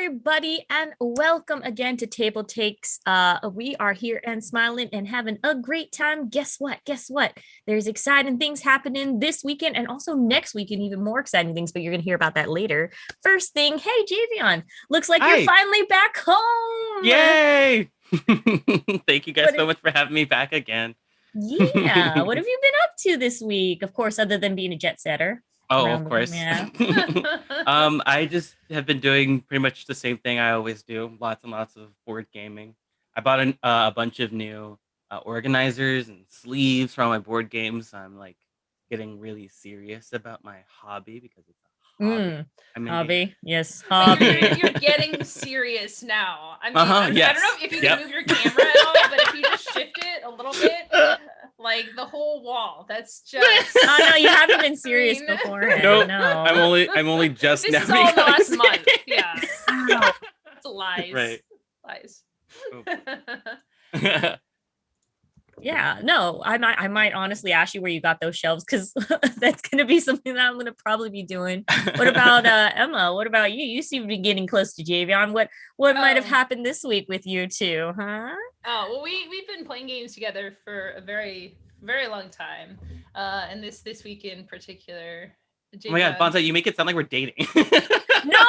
everybody, and welcome again to Table Takes. We are here and smiling and having a great time. Guess what? There's exciting things happening this weekend and also next weekend, even more exciting things, but you're going to hear about that later. First thing, hey, Javion, looks like Hi. you're finally back home. Yay! Thank you guys so much for having me back again. Yeah, what have you been up to this week? Of course, other than being a jet setter. Oh, of course. Yeah. I just have been doing pretty much the same thing I always do. Lots and lots of board gaming. I bought a bunch of new organizers and sleeves for all my board games. I'm like getting really serious about my hobby because it's a hobby. Hobby, yes, But hobby. you're getting serious now. I mean, I don't know if you can move your camera at all, but if you just shift it a little bit, like the whole wall. That's just. Oh no, you haven't been serious beforehand. Nope. No, I'm only just this now. is all in the last month. Yeah, it's lies. Right. Lies. Yeah, no, I might honestly ask you where you got those shelves because that's gonna be something that I'm gonna probably be doing. What about Emma? What about you? You seem to be getting close to Javion. What might have happened this week with you two, huh? Oh well, we've been playing games together for a very long time, and this week in particular. Javion... Oh my god, Bonsai, you make it sound like we're dating. No.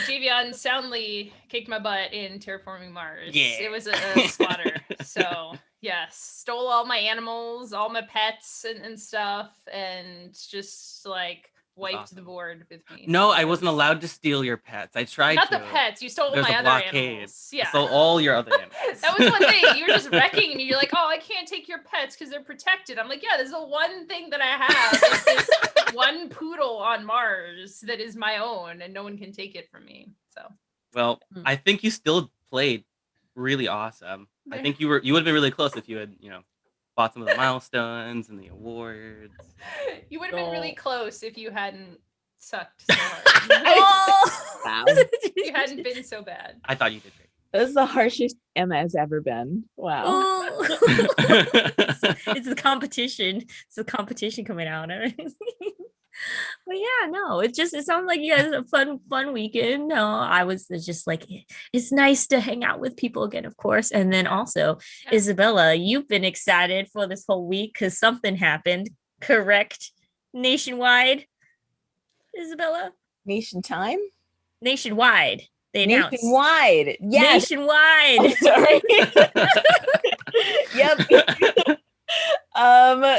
Javion soundly kicked my butt in Terraforming Mars. Yeah. It was a slaughter. So yes, stole all my animals, all my pets and stuff, and just like wiped the board with me. No, I wasn't allowed to steal your pets. I tried Not to. the pets. You stole There's my a other blockade. animals. Yeah. I stole all your other animals. That was one thing. You were just wrecking me. You're like, oh, I can't take your pets because they're protected. I'm like, yeah, this is the one thing that I have. Is this one poodle on Mars that is my own, and no one can take it from me. So. Well, I think you still played really awesome. I think you would have been really close if you had, bought some of the milestones and the awards. You would have been really close if you hadn't sucked so hard. Wow. You hadn't been so bad. I thought you did great. This is the harshest Emma has ever been. Wow. It's the competition. It's the competition coming out. But yeah, no, it sounds like you guys had a fun weekend. No, I was just like, it's nice to hang out with people again, of course. And then also, Isabella, you've been excited for this whole week because something happened, correct? Nationwide, Isabella? Nationwide. They announced. Nationwide. Yes. Nationwide. Oh, sorry. Yep.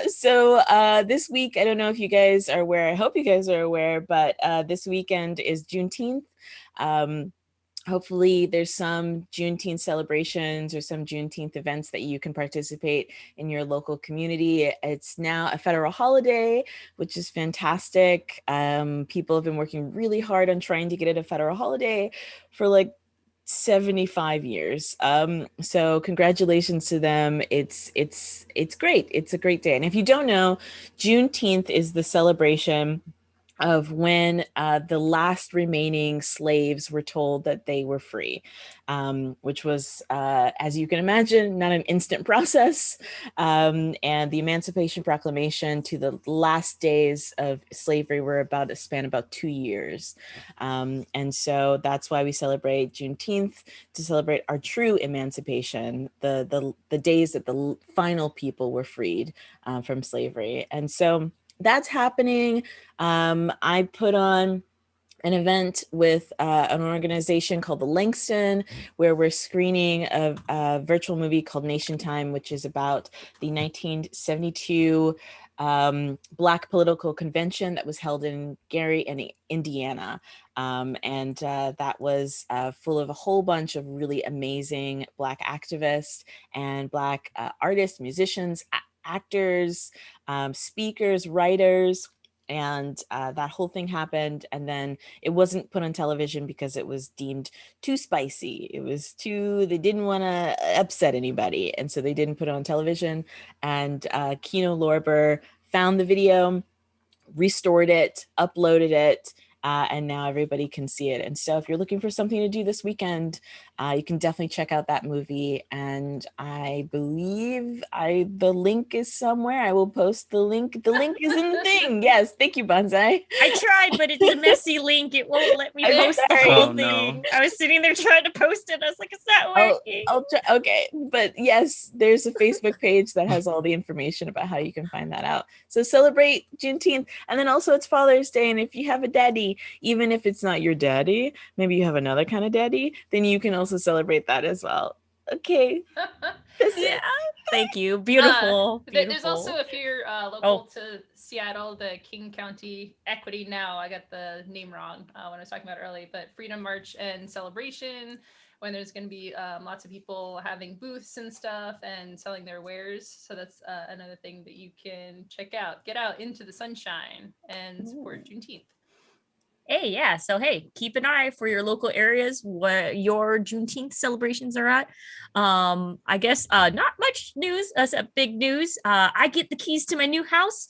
So this week, I don't know if you guys are aware, I hope you guys are aware, but this weekend is Juneteenth. Hopefully there's some Juneteenth celebrations or some Juneteenth events that you can participate in your local community. It's now a federal holiday, which is fantastic. People have been working really hard on trying to get it a federal holiday for like 75 years. So congratulations to them. It's great. It's a great day. And if you don't know, Juneteenth is the celebration of when the last remaining slaves were told that they were free, which was, as you can imagine, not an instant process. And the Emancipation Proclamation to the last days of slavery were about 2 years. And so that's why we celebrate Juneteenth, to celebrate our true emancipation, the days that the final people were freed from slavery. And so that's happening. I put on an event with an organization called the Langston, where we're screening a virtual movie called Nation Time, which is about the 1972 Black political convention that was held in Gary, Indiana. And that was full of a whole bunch of really amazing Black activists and Black artists, musicians, actors, speakers, writers, and that whole thing happened. And then it wasn't put on television because it was deemed too spicy. They didn't want to upset anybody. And so they didn't put it on television. And Kino Lorber found the video, restored it, uploaded it, and now everybody can see it. And so if you're looking for something to do this weekend, You can definitely check out that movie, and I believe the link is somewhere. I will post the link. The link is in the thing. Yes, thank you, Bonsai. I tried, but it's a messy link. It won't let me I'm post the sorry. whole Oh, no. thing. I was sitting there trying to post it. I was like, it's not working. I'll try. Okay, but yes, there's a Facebook page that has all the information about how you can find that out. So celebrate Juneteenth, and then also it's Father's Day, and if you have a daddy, even if it's not your daddy, maybe you have another kind of daddy, then you can also celebrate that as well. Okay, that's Yeah. it. Thank you. Beautiful. There's also, Beautiful. if you're local to Seattle, the King County Equity Now. I got the name wrong when I was talking about it earlier, but Freedom March and Celebration, when there's going to be lots of people having booths and stuff and selling their wares. So that's another thing that you can check out. Get out into the sunshine and support Juneteenth. Hey, yeah. So, hey, keep an eye for your local areas where your Juneteenth celebrations are at. I guess not much news, big news. I get the keys to my new house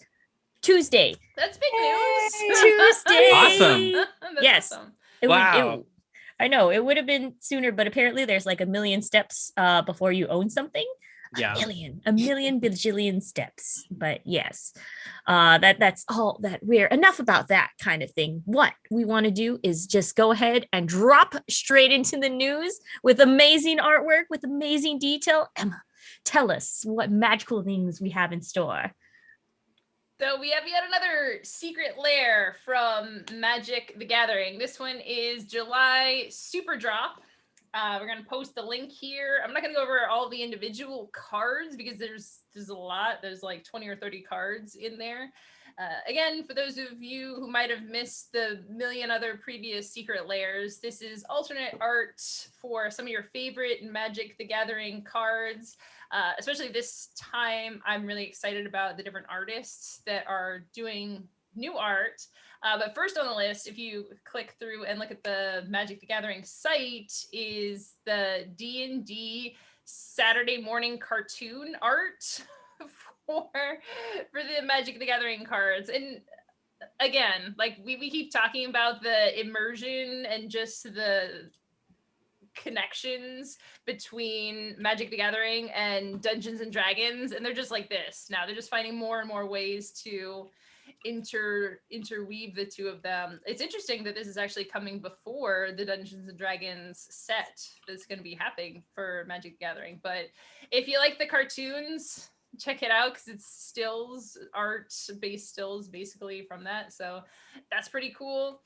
Tuesday. That's big news. Tuesday. Awesome. That's Yes. awesome. Wow. I know it would have been sooner, but apparently there's like a million steps before you own something. Yeah. A million bajillion steps. But yes, that's all that we're enough about that kind of thing. What we want to do is just go ahead and drop straight into the news with amazing artwork, with amazing detail. Emma, tell us what magical things we have in store. So we have yet another secret lair from Magic the Gathering. This one is July Super Drop. We're going to post the link here. I'm not going to go over all the individual cards because there's a lot. There's like 20 or 30 cards in there. Again, for those of you who might have missed the million other previous secret lairs, this is alternate art for some of your favorite Magic the Gathering cards. Especially this time, I'm really excited about the different artists that are doing new art. But first on the list, if you click through and look at the Magic the Gathering site, is the D&D Saturday morning cartoon art for the Magic the Gathering cards. And again, like we keep talking about the immersion and just the connections between Magic the Gathering and Dungeons and Dragons, and they're just like this now. They're just finding more and more ways to interweave the two of them. It's interesting that this is actually coming before the Dungeons and Dragons set that's going to be happening for Magic the Gathering. But if you like the cartoons, check it out because it's stills, art-based stills basically from that. So that's pretty cool.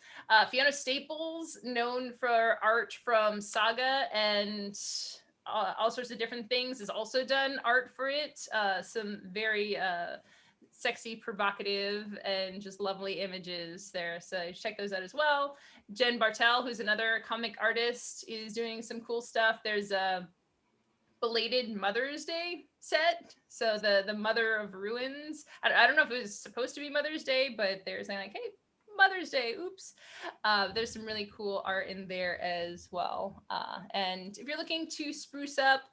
Fiona Staples, known for art from Saga and all sorts of different things, has also done art for it. Some very sexy, provocative, and just lovely images there. So check those out as well. Jen Bartel, who's another comic artist, is doing some cool stuff. There's a belated Mother's Day set. So the Mother of Ruins. I don't know if it was supposed to be Mother's Day, but they're saying like, hey, Mother's Day, oops. There's some really cool art in there as well. And if you're looking to spruce up,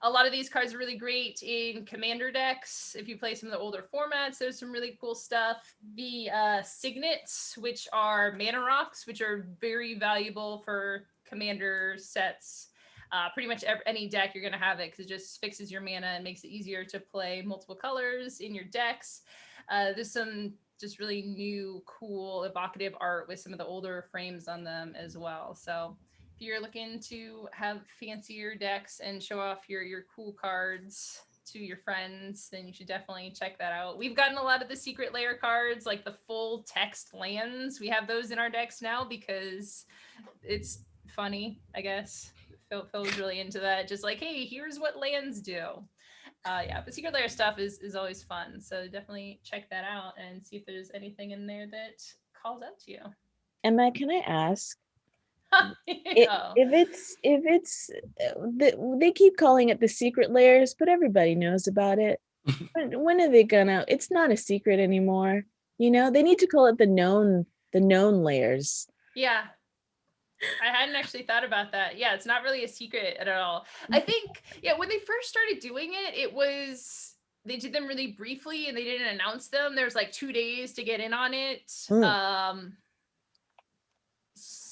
a lot of these cards are really great in commander decks. If you play some of the older formats, there's some really cool stuff. The signets, which are mana rocks, which are very valuable for commander sets. Pretty much any deck you're going to have it because it just fixes your mana and makes it easier to play multiple colors in your decks. There's some just really new, cool, evocative art with some of the older frames on them as well. So if you're looking to have fancier decks and show off your cool cards to your friends, then you should definitely check that out. We've gotten a lot of the secret layer cards, like the full text lands. We have those in our decks now because it's funny, I guess. Phil was really into that. Just like, hey, here's what lands do. Yeah, but secret layer stuff is always fun. So definitely check that out and see if there's anything in there that calls out to you. Emma, can I ask? Oh. If it's they keep calling it the secret layers, but everybody knows about it. When are they gonna? It's not a secret anymore. You know, they need to call it the known layers. Yeah. I hadn't actually thought about that. Yeah, it's not really a secret at all. I think, yeah, when they first started doing it, they did them really briefly and they didn't announce them. There was like 2 days to get in on it.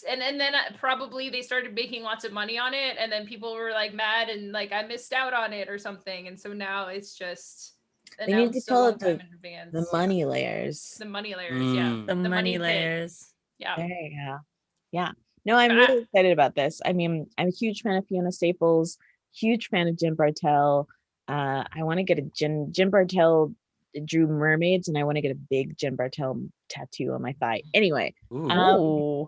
And then probably they started making lots of money on it, and then people were like mad and like I missed out on it or something, and so now it's just They need to announced a call long it time in advance. the money layers. The money layers, yeah. The money pit. layers. Yeah. There you go. Yeah. No, I'm really excited about this. I mean, I'm a huge fan of Fiona Staples, huge fan of Jim Bartell. I want to get a Jim Bartell drew mermaids, and I want to get a big Jim Bartell tattoo on my thigh. Anyway, Ooh.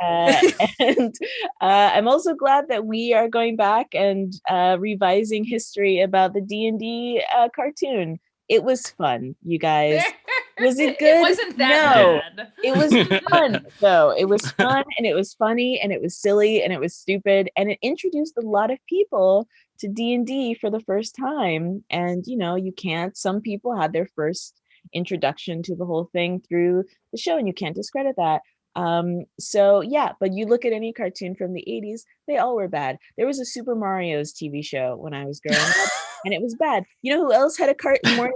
and I'm also glad that we are going back and revising history about the D&D cartoon. It was fun, you guys. Was it good? It wasn't that bad. It was fun though. It was fun and it was funny and it was silly and it was stupid, and it introduced a lot of people to D&D for the first time. And some people had their first introduction to the whole thing through the show, and you can't discredit that. So yeah, but you look at any cartoon from the 80s, they all were bad. There was a Super Mario's TV show when I was growing up, and it was bad. You know who else had a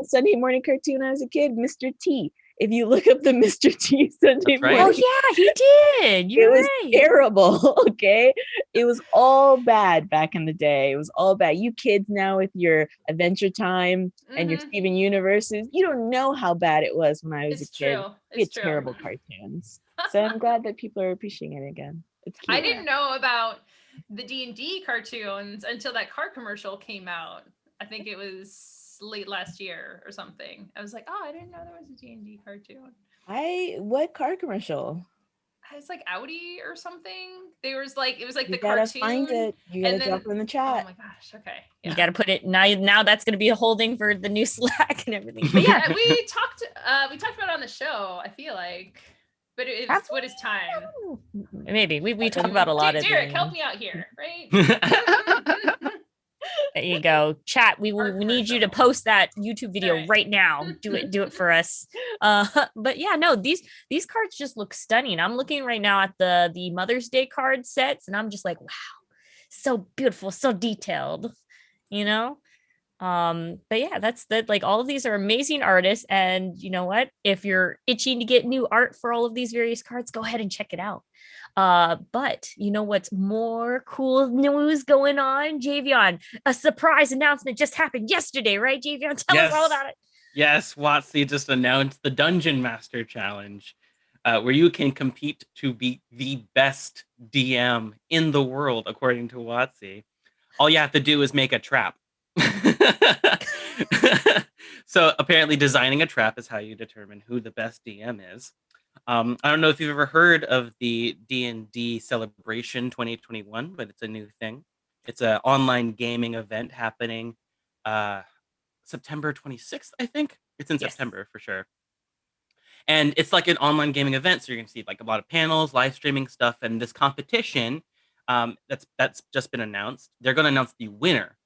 Sunday morning cartoon when I was a kid? Mr. T. If you look up the Mr. T Sunday That's right. morning, Oh yeah, he did. it You're was right. terrible. Okay, it was all bad back in the day. It was all bad. You kids now with your Adventure Time and your Steven Universes, you don't know how bad it was when I was a kid. True. We had terrible cartoons. So I'm glad that people are appreciating it again. It's cute. I didn't know about the D&D cartoons until that car commercial came out. I think it was late last year or something. I was like, oh, I didn't know there was a D&D cartoon. What car commercial? It's like Audi or something. It was like You the gotta cartoon. find it. You gotta drop it in the chat. Oh my gosh. Okay. You Yeah. got to put it now. That's going to be a holding for the new Slack and everything. But yeah, Yeah, we talked about it on the show, I feel like. But it's what is time? maybe we talk about a lot of Derek, things. help me out here, right? There you go. Chat. We need you to post that YouTube video right now. Do it for us. But yeah, no, these cards just look stunning. I'm looking right now at the Mother's Day card sets, and I'm just like, wow, so beautiful, so detailed, but yeah, that's that. Like, all of these are amazing artists, and you know what, if you're itching to get new art for all of these various cards, go ahead and check it out. But you know what's more cool news going on, Javion? A surprise announcement just happened yesterday, right, Javion? Tell us all about it. Yes, WotC just announced the Dungeon Master Challenge, where you can compete to be the best DM in the world, according to WotC. All you have to do is make a trap. So apparently designing a trap is how you determine who the best DM is. I don't know if you've ever heard of the D&D Celebration 2021, but it's a new thing. It's an online gaming event happening September 26th, I think. It's in September for sure. And it's like an online gaming event, so you're going to see like a lot of panels, live streaming stuff, and this competition that's just been announced. They're going to announce the winner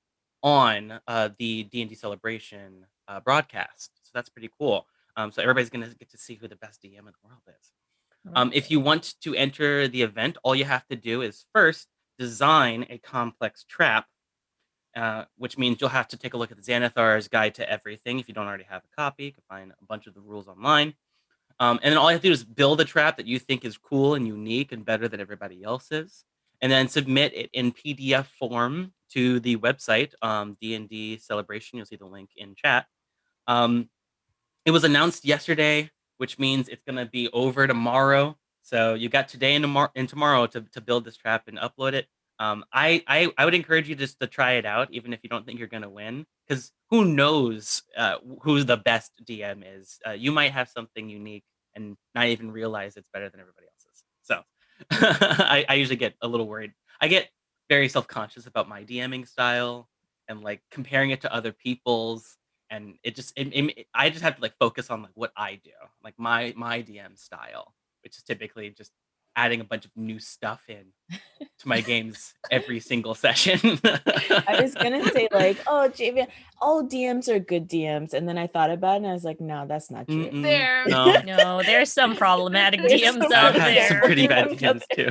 on the D&D Celebration broadcast. So that's pretty cool. So everybody's going to get to see who the best DM in the world is. If you want to enter the event, all you have to do is first design a complex trap, which means you'll have to take a look at the Xanathar's Guide to Everything. If you don't already have a copy, you can find a bunch of the rules online. And then all you have to do is build a trap that you think is cool and unique and better than everybody else's, and then submit it in PDF form to the website, D&D Celebration. You'll see the link in chat. It was announced yesterday, which means it's going to be over tomorrow. So you got today and tomorrow to build this trap and upload it. I would encourage you just to try it out, even if you don't think you're going to win, because who knows who the best DM is. You might have something unique and not even realize it's better than everybody else's. So I usually get a little worried. I get very self-conscious about my DMing style and like comparing it to other people's. And I just have to like focus on like what I do, like my DM style, which is typically just adding a bunch of new stuff in to my games every single session. I was gonna say like, oh, JV, all DMs are good DMs, and then I thought about it and I was like, no, that's not true. No, there's some problematic DMs out there. I've had some pretty bad DMs too.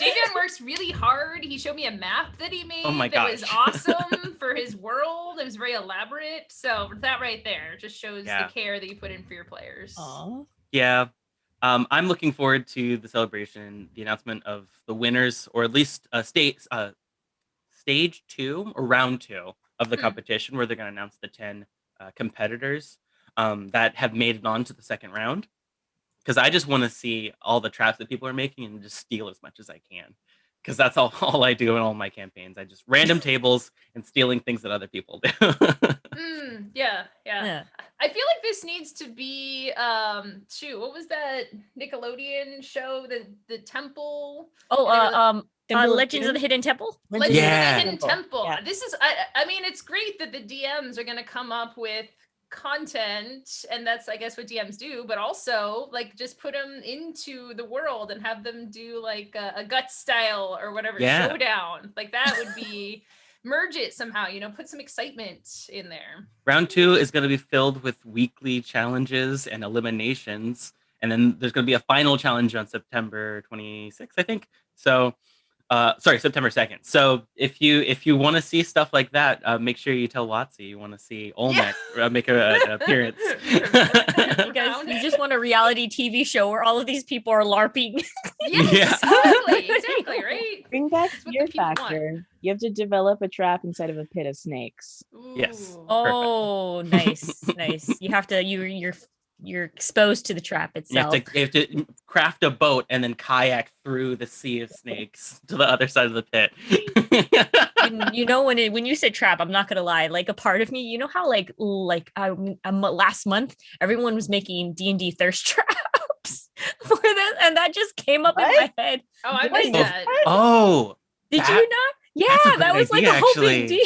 Javion works really hard. He showed me a map that he made that was awesome for his world. It was very elaborate. So that right there just shows the care that you put in for your players. Aww. Yeah. I'm looking forward to the celebration, the announcement of the winners, or at least stage 2 or round 2 of the competition, where they're going to announce the 10 competitors that have made it on to the second round. Because I just want to see all the traps that people are making and just steal as much as I can. Because that's all I do in all my campaigns. I just random tables and stealing things that other people do. Yeah. Yeah. I feel like this needs to be what was that Nickelodeon show? The Temple. Oh, Temple of Legends of the Doom? Hidden Temple. Legends of the Yeah. Hidden Temple. Yeah. This is I mean, it's great that the DMs are gonna come up with content, and that's, I guess, what DMs do, but also like just put them into the world and have them do like a gut style or whatever showdown. Like that would be merge it somehow, put some excitement in there. Round 2 is going to be filled with weekly challenges and eliminations. And then there's going to be a final challenge on September 26th, I think. So, September 2nd. So if you want to see stuff like that, make sure you tell Watsy you want to see Olmec make an appearance. You just want a reality TV show where all of these people are LARPing. Yes, exactly, right? Bring back That's what fear the people want. factor. You have to develop a trap inside of a pit of snakes. Yes. Ooh. Oh, nice. You have to you're exposed to the trap itself. You have to craft a boat and then kayak through the sea of snakes to the other side of the pit. When you said trap, I'm not gonna lie. Like a part of me, you know how last month everyone was making D&D thirst traps for this, and that just came up in my head. Oh, I missed that. Oh, did you not? Yeah, that was like a whole big deal.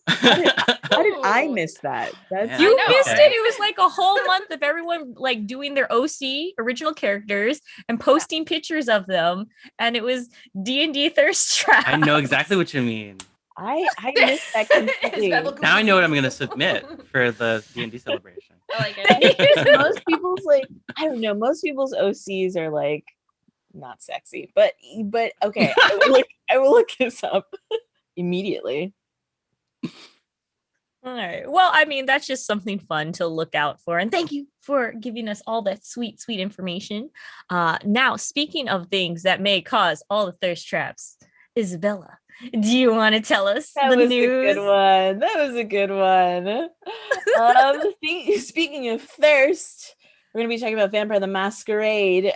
How did I miss that? You missed it. It was like a whole month of everyone like doing their OC original characters and posting pictures of them, and it was D&D thirst trap. I know exactly what you mean. I missed that completely. Now I know what I'm going to submit for the D&D celebration. I like it. Most people's most people's OCs are like not sexy, but okay, I will look this up immediately. All right. Well, I mean, that's just something fun to look out for. And thank you for giving us all that sweet, sweet information. Now, speaking of things that may cause all the thirst traps, Isabella, do you want to tell us the news? That was a good one. Speaking of thirst, we're going to be talking about Vampire the Masquerade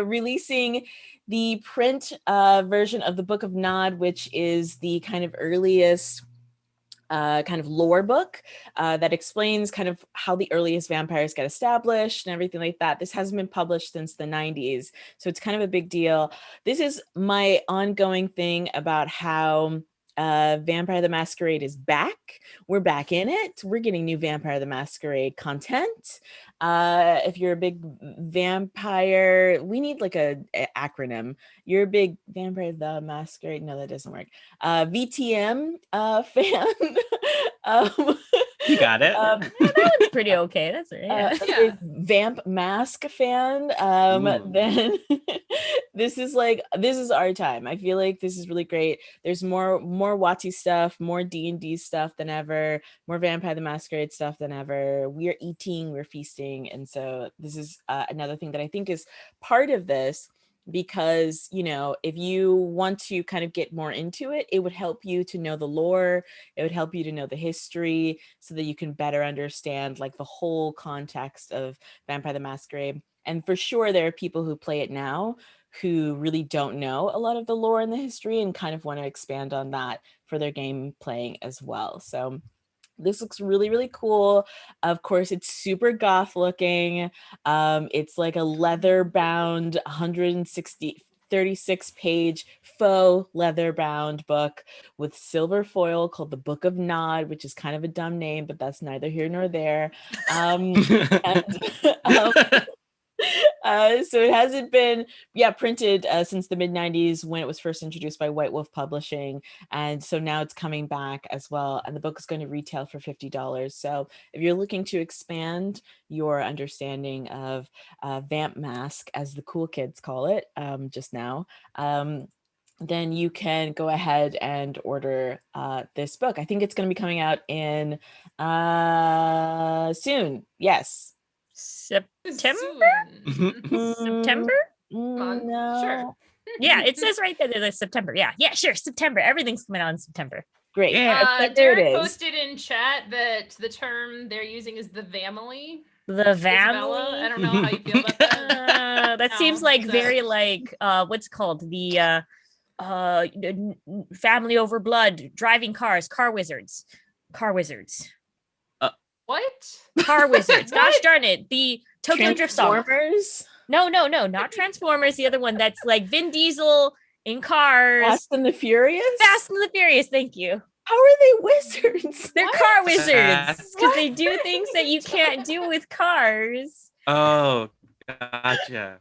releasing the print version of the Book of Nod, which is the kind of earliest kind of lore book that explains kind of how the earliest vampires got established and everything like that. This hasn't been published since the 90s, so it's kind of a big deal. This is my ongoing thing about how Vampire the Masquerade is back. We're back in it. We're getting new Vampire the Masquerade content. If you're a big vampire, we need like a acronym. You're a big Vampire the Masquerade. No, that doesn't work. VTM fan. You got it. Yeah, that was pretty okay. That's right. Vamp Mask fan. Then this is our time. I feel like this is really great. There's more WotC stuff, more D&D stuff than ever, more Vampire the Masquerade stuff than ever. We're eating, we're feasting, and so this is another thing that I think is part of this. Because, if you want to kind of get more into it, it would help you to know the lore. It would help you to know the history so that you can better understand like the whole context of Vampire the Masquerade. And for sure, there are people who play it now who really don't know a lot of the lore and the history and kind of want to expand on that for their game playing as well. So this looks really, really cool. Of course, it's super goth looking. It's like a leather bound 36 page faux leather bound book with silver foil called the Book of Nod, which is kind of a dumb name, but that's neither here nor there. So it hasn't been printed since the mid-90s when it was first introduced by White Wolf Publishing, and so now it's coming back as well, and the book is going to retail for $50. So if you're looking to expand your understanding of Vamp Mask, as the cool kids call it just now, then you can go ahead and order this book. I think it's going to be coming out in soon. Yes. September? Soon. September? on, No. sure. Yeah, it says right there that it's September. Yeah, sure. September. Everything's coming out in September. Great. Yeah. There it Derek is. posted in chat that the term they're using is the family. The Isabella, I family. don't know how you feel about that. That seems No, like so- very like what's it called the family over blood, driving cars, car wizards. What? Car wizards. Gosh What? darn it. The Tokyo Drift song. Transformers. No, not Transformers. The other one that's like Vin Diesel in cars. Fast and the Furious. Fast and the Furious. Thank you. How are they wizards? They're What? car wizards because What? they do things that you can't do with cars. Oh, gotcha.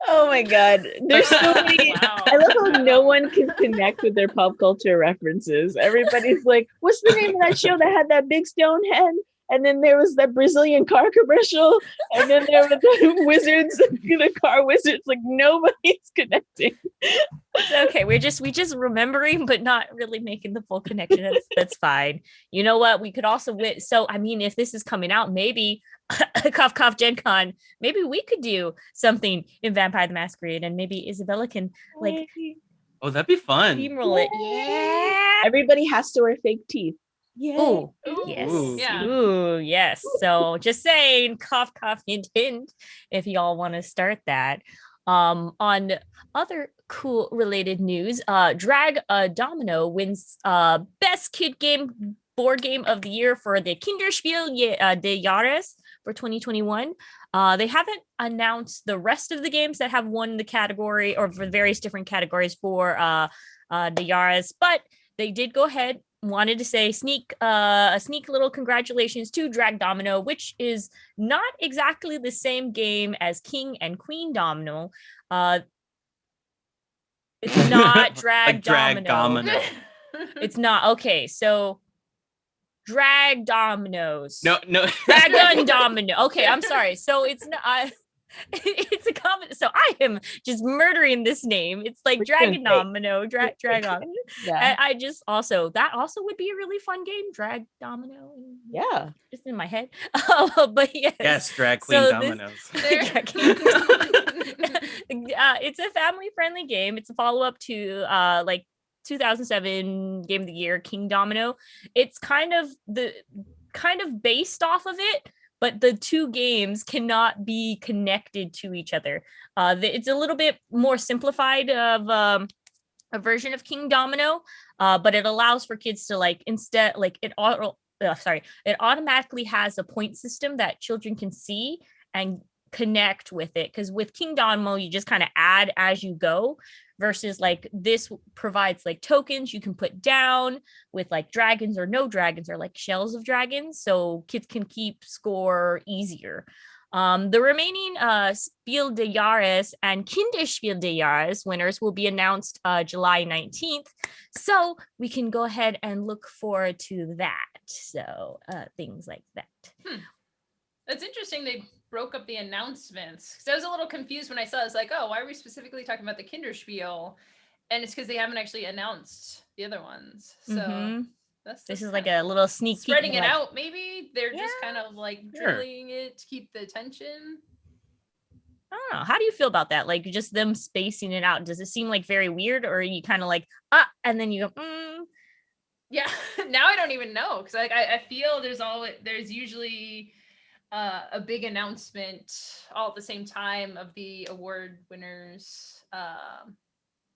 Oh my god. There's so many. Wow. I love how no one can connect with their pop culture references. Everybody's like, what's the name of that show that had that big stone head? And then there was that Brazilian car commercial. And then there were the wizards, the car wizards. Like nobody's connecting. It's okay. We just remembering, but not really making the full connection. That's fine. You know what? We could also so I mean, if this is coming out, maybe cough cough Gen Con, maybe we could do something in Vampire the Masquerade, and maybe Isabella can like Oh, that'd be fun. steamroll it. Yeah. Everybody has to wear fake teeth. Yeah. Ooh. Ooh, Yes. Yeah. Ooh, yes. So just saying, cough, cough, hint, hint, if y'all want to start that. On other cool related news, Dragomino wins best kid game board game of the year for the Kinderspiel de Jahres for 2021. They haven't announced the rest of the games that have won the category or for various different categories for the Jahres, but they did go ahead. Wanted to say a sneak little congratulations to Dragomino, which is not exactly the same game as King and Queen Domino. It's not Like Dragomino. It's not. Okay, so Drag Dominoes. No. Dragon Domino. Okay, I'm sorry. So it's not. It's a common. So I am just murdering this name. It's like Dragon Domino, Dragon. Yeah. And I just that also would be a really fun game. Drag Domino. Yeah. Just in my head. But yes. Yes, drag queen So dominoes. It's a family-friendly game. It's a follow-up to like 2007 Game of the Year King Domino. It's kind of based off of it, but the two games cannot be connected to each other. It's a little bit more simplified of a version of King Domino, but it allows for kids to like instead like it automatically has a point system that children can see and connect with it. Because with King Domino, you just kind of add as you go, versus like this provides like tokens you can put down with like dragons or no dragons or like shells of dragons, so kids can keep score easier. The remaining Spiel des Jahres and Kinderspiel des Jahres winners will be announced July 19th, so we can go ahead and look forward to that. So things like that. That's interesting. They broke up the announcements because I was a little confused when I saw it. I was like, oh, why are we specifically talking about the Kinderspiel? And it's because they haven't actually announced the other ones. So this is like a little sneak peek. Spreading it like, out, maybe they're just kind of like Sure. drilling it to keep the attention. I don't know. How do you feel about that? Like just them spacing it out. Does it seem like very weird, or are you kind of like and then you go Yeah, now I don't even know because like I feel there's usually a big announcement all at the same time of the award winners.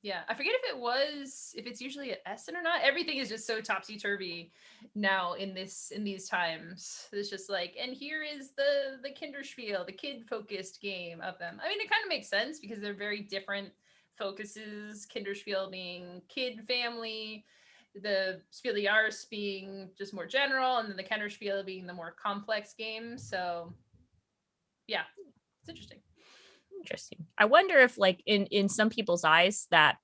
Yeah, I forget if it's usually at Essen or not. Everything is just so topsy-turvy now in these times. It's just like, and here is the Kinderspiel, the kid-focused game of them. I mean, it kind of makes sense because they're very different focuses. Kinderspiel being kid family, the Spiel des Jahres being just more general, and then the Kinderspiel being the more complex game. So yeah, it's interesting. I wonder if like in some people's eyes that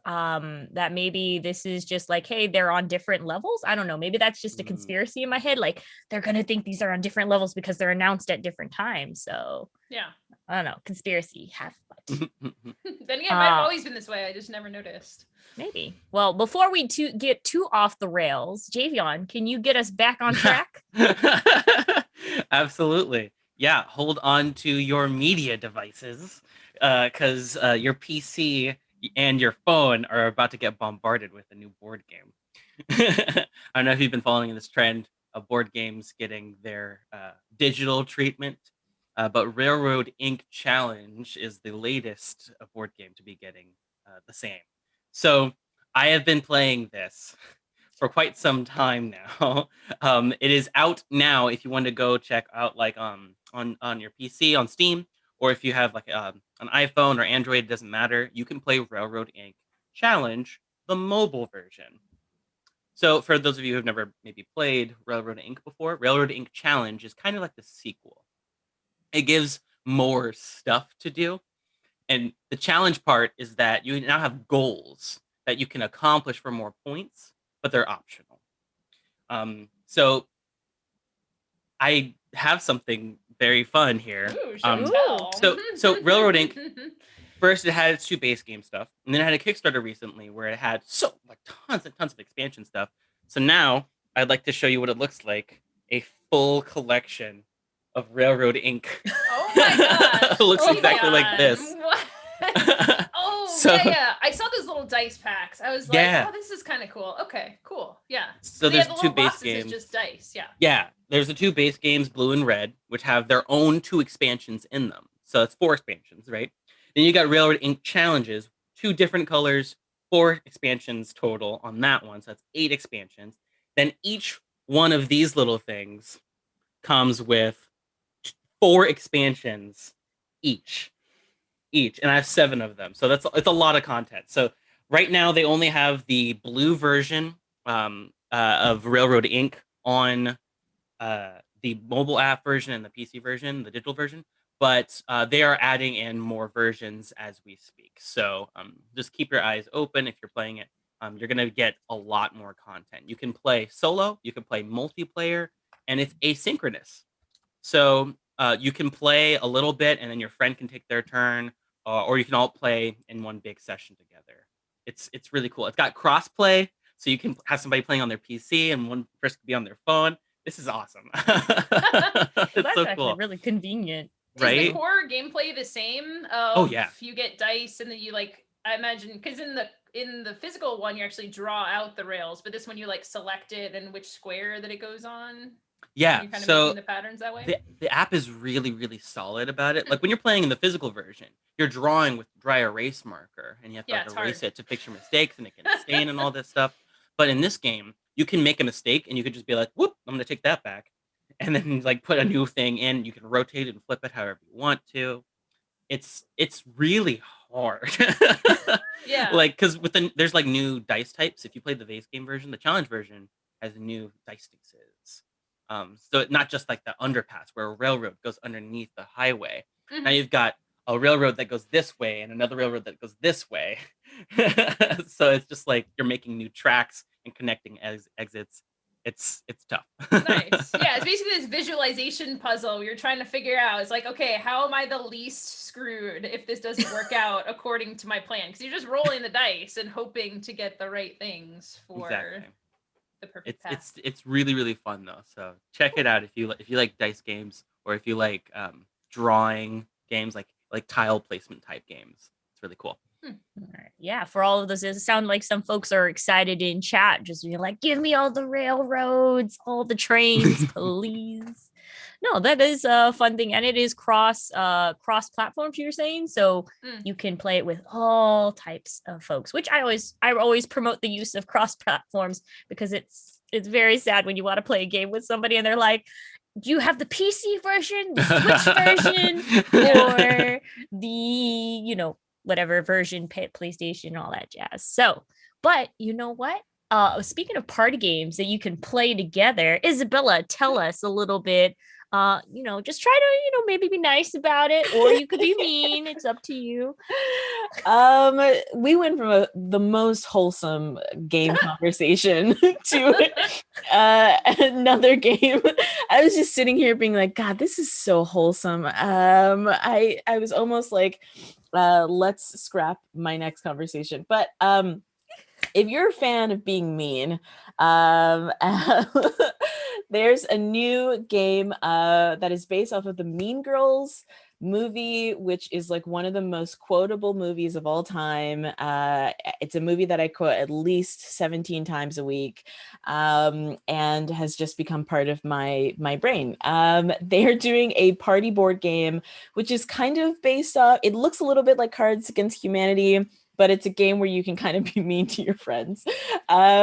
that maybe this is just like, hey, they're on different levels. I don't know, maybe that's just a conspiracy in my head, like they're gonna think these are on different levels because they're announced at different times. So yeah, I don't know, conspiracy half but then again, it might have always been this way. I just never noticed. Maybe. Well, before we get too off the rails, Javion, can you get us back on track? Absolutely. yeah, hold on to your media devices because your PC and your phone are about to get bombarded with a new board game. I don't know if you've been following this trend of board games getting their digital treatment, but Railroad Ink Challenge is the latest board game to be getting the same. So I have been playing this for quite some time now. It is out now if you want to go check out like on your PC on Steam, or if you have like an iPhone or Android, it doesn't matter. You can play Railroad Ink Challenge, the mobile version. So for those of you who have never maybe played Railroad Ink before, Railroad Ink Challenge is kind of like the sequel. It gives more stuff to do. And the challenge part is that you now have goals that you can accomplish for more points, but they're optional. So I have something very fun here. Ooh, show tell. So Railroad Ink. First, it had its 2 base game stuff, and then it had a Kickstarter recently where it had tons and tons of expansion stuff. So now I'd like to show you what it looks like: a full collection of Railroad Ink. Oh my gosh! It looks exactly like this. What? Oh yeah. I saw those little dice packs. I was like, oh, this is kind of cool. Okay, cool. Yeah. So there's the 2 base boxes games. Is just dice. Yeah. Yeah. There's the 2 base games, blue and red, which have their own 2 expansions in them. So it's 4 expansions, right? Then you got Railroad Ink Challenges, 2 different colors, 4 expansions total on that one. So that's 8 expansions. Then each one of these little things comes with 4 expansions each. And I have 7 of them. So it's a lot of content. So right now they only have the blue version of Railroad Ink on the mobile app version and the PC version, the digital version. But they are adding in more versions as we speak. So just keep your eyes open if you're playing it. You're going to get a lot more content. You can play solo, you can play multiplayer, and it's asynchronous. So you can play a little bit and then your friend can take their turn, or you can all play in one big session together. It's really cool. It's got crossplay, so you can have somebody playing on their PC and one person can be on their phone. This is awesome. That's so actually cool. really convenient. Right? Is the core gameplay the same? Oh yeah. If you get dice and then you I imagine because in the physical one you actually draw out the rails, but this one you select it and which square that it goes on. Yeah. You're kind of so making the patterns that way. the app is really, really solid about it. Like when you're playing in the physical version, you're drawing with dry erase marker and you have to erase it to fix your mistakes and it can stain and all this stuff. But in this game, you can make a mistake and you could just be like, whoop, I'm going to take that back. And then put a new thing in. You can rotate it and flip it however you want to. It's really hard. Yeah. Because there's new dice types. If you play the base game version, the challenge version has new dice pieces. So it's not just like the underpass where a railroad goes underneath the highway. Now you've got a railroad that goes this way and another railroad that goes this way. So it's just you're making new tracks and connecting exits. It's tough. Nice. Yeah, it's basically this visualization puzzle you're trying to figure out. It's okay, how am I the least screwed if this doesn't work out according to my plan? Because you're just rolling the dice and hoping to get the right things for the perfect path. It's really, really fun though. So check it out if you like dice games, or if you like drawing games like tile placement type games. It's really cool. Right. Yeah, for all of those, it sounds like some folks are excited in chat, just being like, give me all the railroads, all the trains, please. No, that is a fun thing, and it is cross platforms, you're saying, so you can play it with all types of folks, which I always promote the use of cross platforms, because it's very sad when you want to play a game with somebody and they're like, do you have the PC version, the Switch version, or the whatever version, PlayStation, all that jazz. So, but you know what? Speaking of party games that you can play together, Isabella, tell us a little bit. Just try to, maybe be nice about it, or you could be mean. It's up to you. We went from the most wholesome game conversation to another game. I was just sitting here being like, God, this is so wholesome. I was almost like, let's scrap my next conversation. But if you're a fan of being mean, There's a new game that is based off of the Mean Girls movie, which is like one of the most quotable movies of all time. It's a movie that I quote at least 17 times a week, and has just become part of my brain. They're doing a party board game, which is kind of based off, it looks a little bit like Cards Against Humanity, but it's a game where you can kind of be mean to your friends,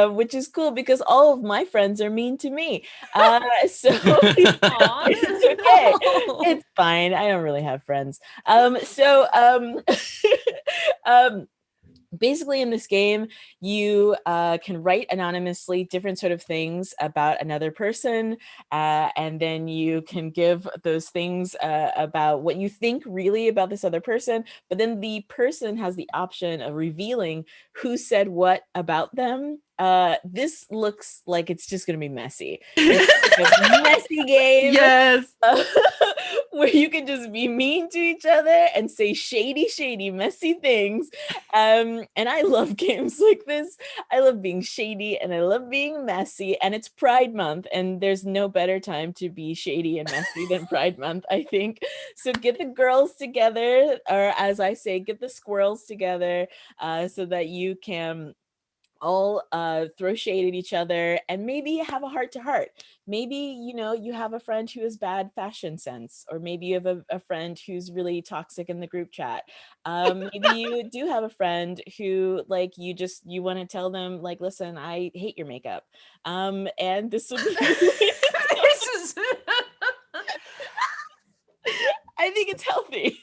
which is cool because all of my friends are mean to me. So it's okay. It's fine. I don't really have friends. Basically in this game, you can write anonymously different sort of things about another person, and then you can give those things about what you think really about this other person, but then the person has the option of revealing who said what about them. This looks like it's just going to be messy. It's like a messy game. Yes. Where you can just be mean to each other and say shady, messy things. And I love games like this. I love being shady and I love being messy. And it's Pride Month, and there's no better time to be shady and messy than Pride Month, I think. So get the girls together, or as I say, get the squirrels together, so that you can all throw shade at each other and maybe have a heart to heart. Maybe, you have a friend who has bad fashion sense, or maybe you have a friend who's really toxic in the group chat. Maybe you do have a friend who, like, you want to tell them, like, listen, I hate your makeup. And this will be This is I think it's healthy.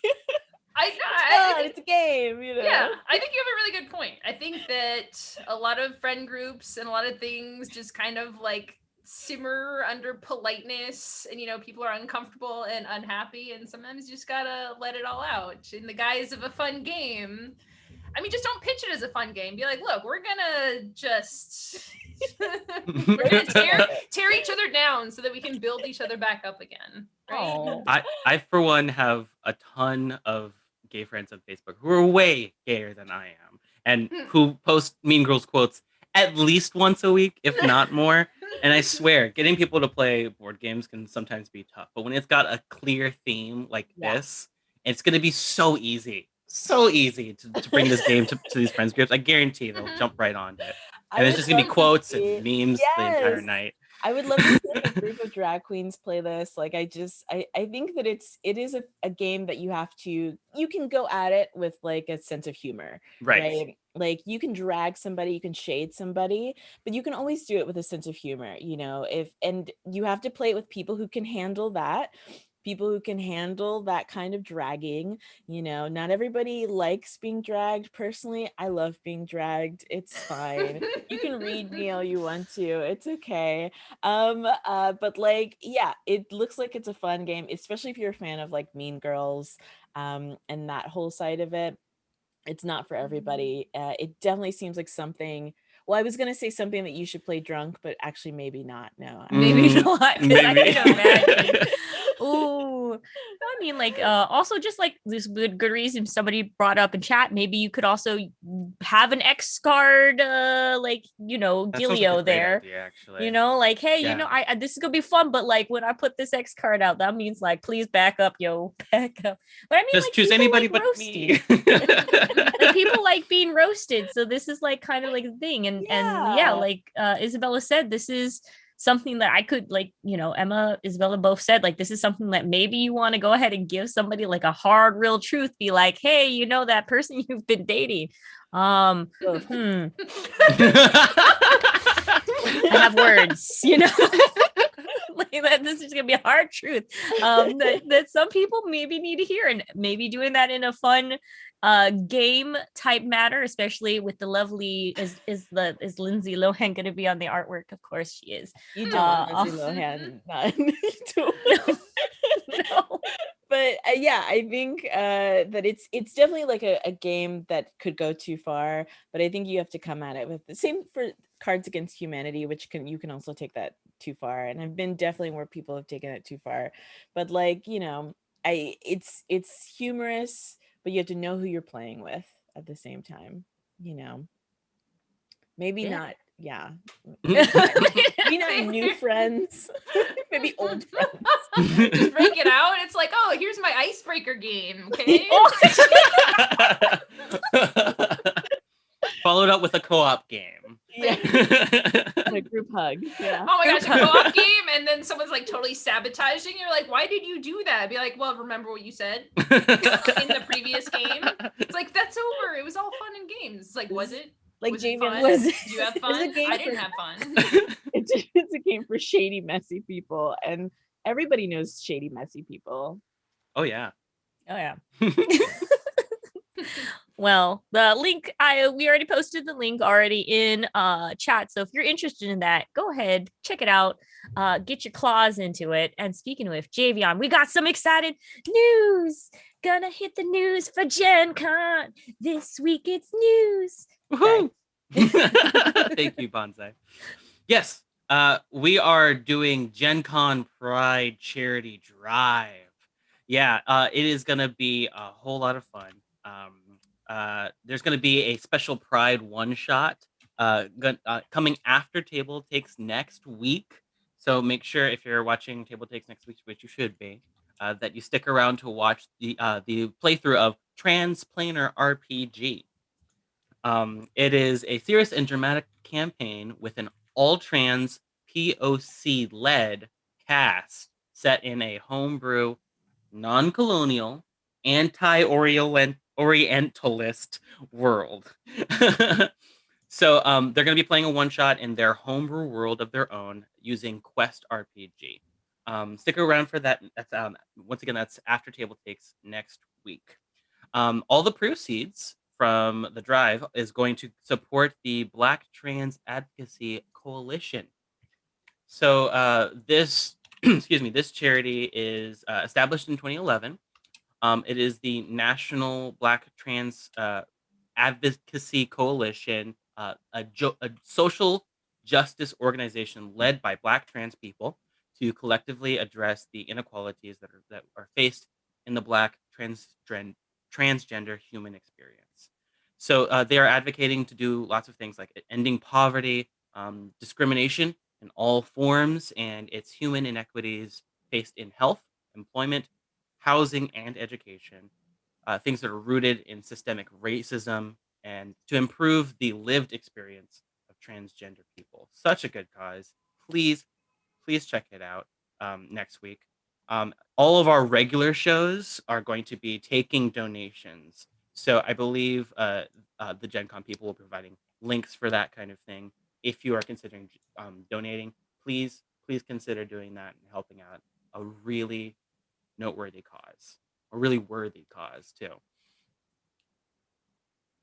it's it's a game, Yeah, I think you have a really good point. I think that a lot of friend groups and a lot of things just kind of like simmer under politeness, and people are uncomfortable and unhappy, and sometimes you just gotta let it all out in the guise of a fun game. I mean, just don't pitch it as a fun game. Be like, look, we're gonna just we're gonna tear each other down so that we can build each other back up again. Right? Oh. I for one have a ton of gay friends on Facebook who are way gayer than I am, and who post Mean Girls quotes at least once a week, if not more. And I swear, getting people to play board games can sometimes be tough, but when it's got a clear theme like this, it's going to be so easy to bring this game to these friends groups. I guarantee they'll jump right on it. And it's just going to be quotes and memes the entire night. I would love to see a group of drag queens play this. Like, I think that it is a game that you can go at it with like a sense of humor, right? Like, you can drag somebody, you can shade somebody, but you can always do it with a sense of humor, and you have to play it with people who can handle that. People who can handle that kind of dragging. Not everybody likes being dragged. Personally, I love being dragged. It's fine. You can read me all you want to. It's okay. But like, yeah, it looks like it's a fun game, especially if you're a fan of like Mean Girls, and that whole side of it. It's not for everybody. It definitely seems like something. Well, I was gonna say something that you should play drunk, but actually maybe not. No, maybe not. Maybe. I can imagine. Ooh, I mean, like, also just like this good reason somebody brought up in chat. Maybe you could also have an X card, like, Gilio there. Idea, actually. Like, hey, I this is gonna be fun, but like when I put this X card out, that means like, please back up, back up. But I mean, just like, choose anybody like but me. Like, people like being roasted, so this is like kind of like a thing, and like Isabella said, this is something that I could, like, Emma, Isabella both said, like, this is something that maybe you want to go ahead and give somebody like a hard, real truth. Be like, hey, that person you've been dating. I have words, like that. This is gonna be a hard truth that some people maybe need to hear, and maybe doing that in a fun game type manner, especially with the lovely is Lindsay Lohan going to be on the artwork? Of course she is. You don't want Lindsay Lohan. No. But yeah, I think that it's definitely like a game that could go too far, but I think you have to come at it with the same for Cards Against Humanity, which you can also take that too far, and I've been definitely where people have taken it too far. But like, it's humorous, but you have to know who you're playing with at the same time. Maybe not Yeah. Mm-hmm. We know new friends, maybe old friends. Just break it out. It's like, oh, here's my icebreaker game. Okay. Followed up with a co-op game. Yeah. A group hug. Yeah. Oh my Group gosh, a co-op game, and then someone's like totally sabotaging. You're like, why did you do that? Be like, well, remember what you said in the previous game? It's like, that's over. It was all fun and games. It's like, was it? Like Was it Jamie, fun? was Did you have it's a fun? game I didn't for- have fun. it's a game for shady, messy people, and everybody knows shady, messy people. Oh yeah. Oh yeah. Well, the link we already posted the link already in chat. So if you're interested in that, go ahead, check it out. Get your claws into it. And speaking with Javion, we got some excited news. Gonna hit the news for Gen Con. This week it's news. Woohoo! Thank you, Bonsai. Yes, we are doing Gen Con Pride Charity Drive. Yeah, it is going to be a whole lot of fun. There's going to be a special Pride one-shot coming after TableTakes next week. So make sure if you're watching TableTakes next week, which you should be, that you stick around to watch the playthrough of Transplanar RPG. It is a serious and dramatic campaign with an all-trans POC-led cast set in a homebrew, non-colonial, anti-Orientalist world. So they're going to be playing a one-shot in their homebrew world of their own using Quest RPG. Stick around for that. That's once again, that's after TableTakes next week. All the proceeds from the drive is going to support the Black Trans Advocacy Coalition. So this, excuse me, this charity is established in 2011. It is the National Black Trans Advocacy Coalition, a social justice organization led by Black trans people to collectively address the inequalities that are faced in the Black transgender human experience. So they are advocating to do lots of things like ending poverty, discrimination in all forms, and its human inequities faced in health, employment, housing, and education. Things that are rooted in systemic racism, and to improve the lived experience of transgender people. Such a good cause. Please, please check it out next week. All of our regular shows are going to be taking donations. So I believe the Gen Con people will be providing links for that kind of thing. If you are considering donating, please consider doing that and helping out a really noteworthy cause, a really worthy cause too.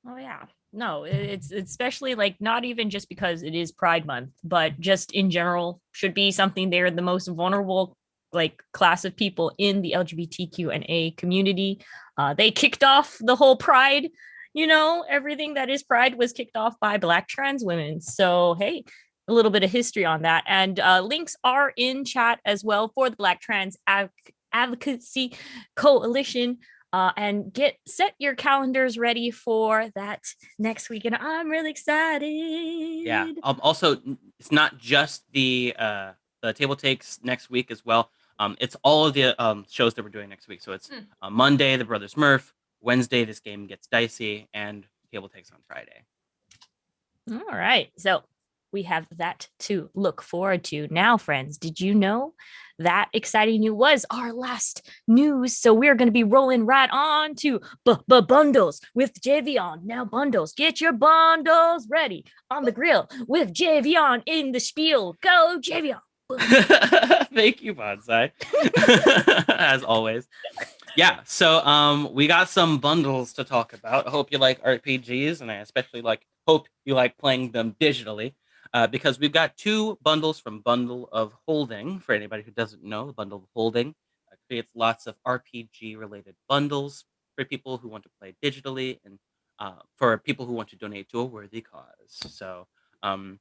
Oh yeah. No, it's especially like not even just because it is Pride Month, but just in general should be something they're the most vulnerable like class of people in the LGBTQ&A community. They kicked off the whole Pride, everything that is Pride was kicked off by Black trans women. So hey, a little bit of history on that. And links are in chat as well for the Black Trans Advocacy Coalition. And set your calendars ready for that next week. And I'm really excited. Yeah. Also, it's not just the TableTakes next week as well. It's all of the shows that we're doing next week. So it's Monday, the Brothers Murph. Wednesday, This Game Gets Dicey, and TableTakes on Friday. All right. So we have that to look forward to. Now, friends, did you know that exciting news was our last news? So we're going to be rolling right on to bundles with Javion. Now, bundles, get your bundles ready on the grill with Javion in the spiel. Go, Javion. Thank you, Bonsai. As always. Yeah, so we got some bundles to talk about. I hope you like RPGs, and I especially hope you like playing them digitally. Because we've got two bundles from Bundle of Holding. For anybody who doesn't know, Bundle of Holding creates lots of RPG-related bundles for people who want to play digitally and for people who want to donate to a worthy cause. So I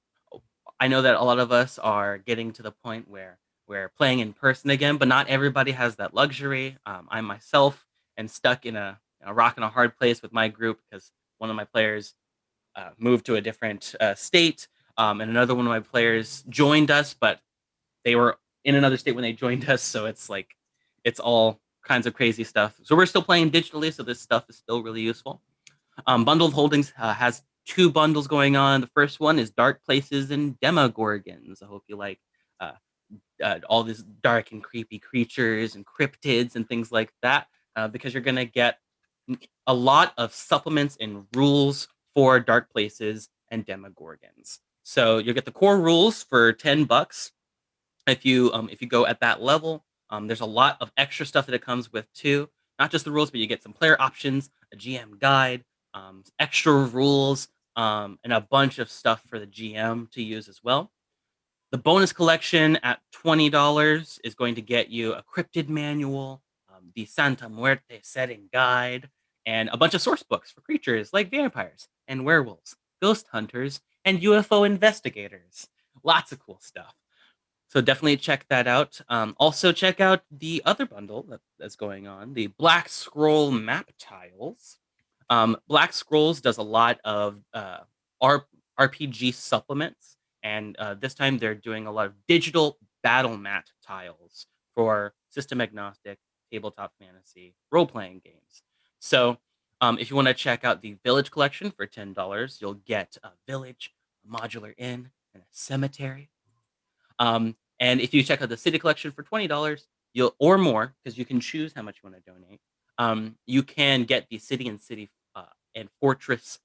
know that a lot of us are getting to the point where we're playing in person again, but not everybody has that luxury. I myself am stuck in a rock and a hard place with my group because one of my players moved to a different state. and another one of my players joined us, but they were in another state when they joined us, so it's all kinds of crazy stuff. So we're still playing digitally, so this stuff is still really useful. Bundle of Holdings has 2 bundles going on. The first one is Dark Places and Demogorgons. I hope you like uh, all these dark and creepy creatures and cryptids and things like that, because you're going to get a lot of supplements and rules for Dark Places and Demogorgons. So you'll get the core rules for $10 if you go at that level. There's a lot of extra stuff that it comes with too. Not just the rules, but you get some player options, a GM guide, extra rules, and a bunch of stuff for the GM to use as well. The bonus collection at $20 is going to get you a cryptid manual, the Santa Muerte setting guide, and a bunch of source books for creatures like vampires and werewolves, ghost hunters, and UFO investigators. Lots of cool stuff. So definitely check that out. Also check out the other bundle that's going on, the Black Scroll map tiles. Black Scrolls does a lot of RPG supplements, and this time they're doing a lot of digital battle mat tiles for system agnostic tabletop fantasy role-playing games. So if you want to check out the Village collection for $10, you'll get a village, a modular inn, and a cemetery. And if you check out the City collection for $20, or more, because you can choose how much you want to donate, you can get the City and Fortress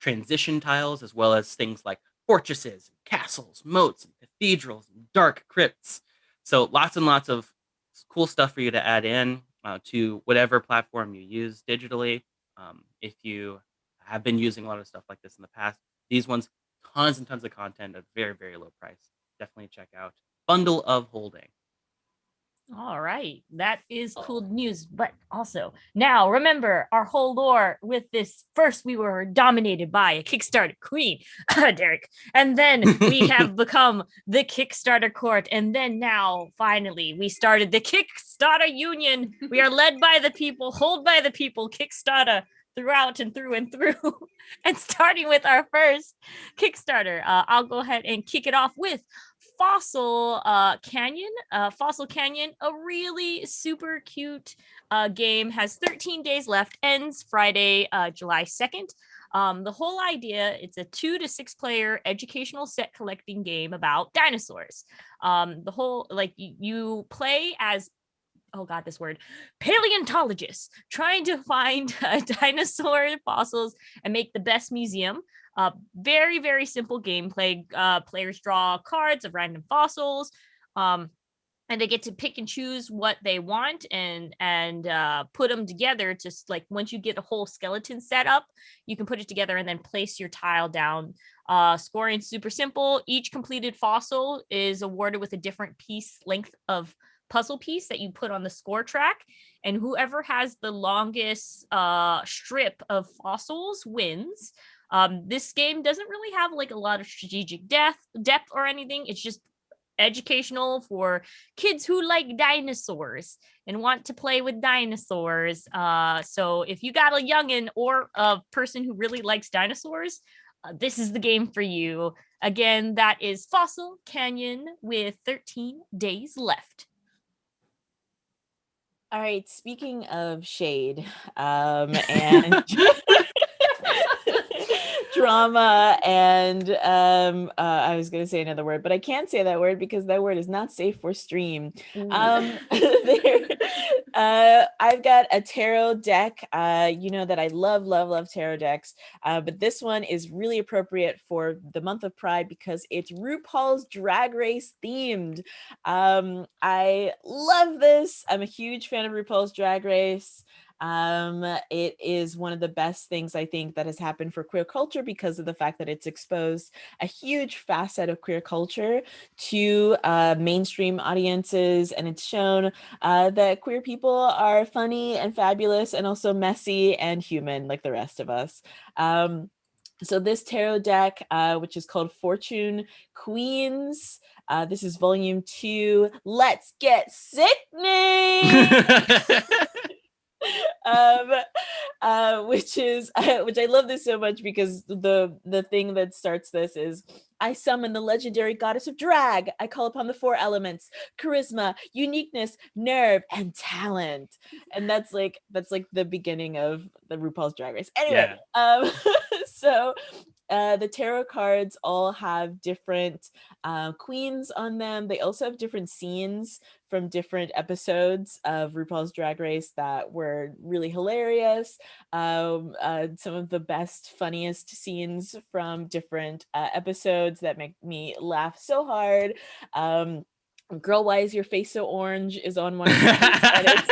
transition tiles, as well as things like fortresses, castles, moats, and cathedrals, and dark crypts. So lots and lots of cool stuff for you to add in to whatever platform you use digitally. If you have been using a lot of stuff like this in the past, these ones, tons and tons of content at very, very low price. Definitely check out Bundle of Holding. All right, that is cool news. But also, now remember our whole lore with this. First, we were dominated by a Kickstarter queen, Derek, and then we have become the Kickstarter court, and then now finally we started the Kickstarter union. We are led by the people, hold by the people, Kickstarter throughout and through and through. And starting with our first Kickstarter, I'll go ahead and kick it off with Fossil Canyon. Fossil Canyon, a really super cute game, has 13 days left, ends Friday, July 2nd. The whole idea, it's a 2 to 6 player educational set collecting game about dinosaurs. The whole, like, you play as, oh god, this word, paleontologists trying to find dinosaur fossils and make the best museum. Very, very simple gameplay. Players draw cards of random fossils, and they get to pick and choose what they want and put them together. Just like once you get a whole skeleton set up, you can put it together and then place your tile down. Scoring super simple. Each completed fossil is awarded with a different length of puzzle piece that you put on the score track, and whoever has the longest strip of fossils wins. This game doesn't really have like a lot of strategic depth or anything. It's just educational for kids who like dinosaurs and want to play with dinosaurs. So if you got a youngin' or a person who really likes dinosaurs, this is the game for you. Again, that is Fossil Canyon with 13 days left. All right, speaking of shade and drama and I was going to say another word, but I can't say that word because that word is not safe for stream. I've got a tarot deck. You know that I love tarot decks, but this one is really appropriate for the month of Pride because it's RuPaul's Drag Race themed. I love this. I'm a huge fan of RuPaul's Drag Race. It is one of the best things I think that has happened for queer culture because of the fact that it's exposed a huge facet of queer culture to mainstream audiences, and it's shown that queer people are funny and fabulous and also messy and human like the rest of us. So this tarot deck, which is called Fortune Queens, this is volume 2. Let's get sickening! which I love this so much because the thing that starts this is, I summon the legendary goddess of drag. I call upon the 4 elements: charisma, uniqueness, nerve, and talent. And that's like the beginning of the RuPaul's Drag Race. Anyway, so the tarot cards all have different queens on them. They also have different scenes from different episodes of RuPaul's Drag Race that were really hilarious. Some of the best, funniest scenes from different episodes that make me laugh so hard. Girl, why is your face so orange is on one of these, and it's